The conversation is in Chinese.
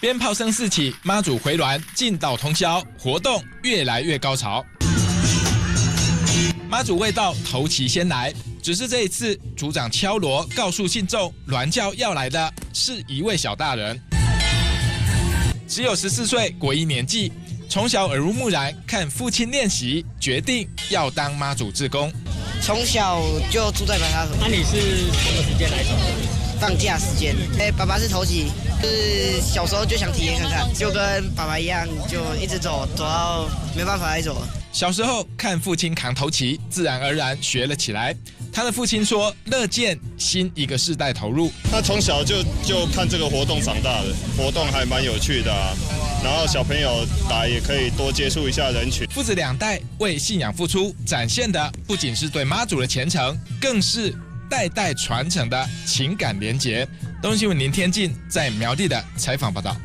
鞭炮声四起，妈祖回銮进道通宵，活动越来越高潮。妈祖未到，头旗先来。只是这一次，组长敲锣告诉信众，銮轿要来的是一位小大人，只有14岁，国一年纪，从小耳濡目染，看父亲练习，决定要当妈祖志工。从小就住在白沙屯。那你是什么时间来走？放假时间。爸爸是头旗，就是小时候就想体验看看，就跟爸爸一样，就一直走到没办法再走了。小时候看父亲扛头旗，自然而然学了起来。他的父亲说，乐见新一个世代投入。他从小就看这个活动长大的，活动还蛮有趣的啊。然后小朋友来也可以多接触一下人群。父子两代为信仰付出，展现的不仅是对妈祖的虔诚，更是代代传承的情感连结。东新闻林天进在苗栗的采访报道。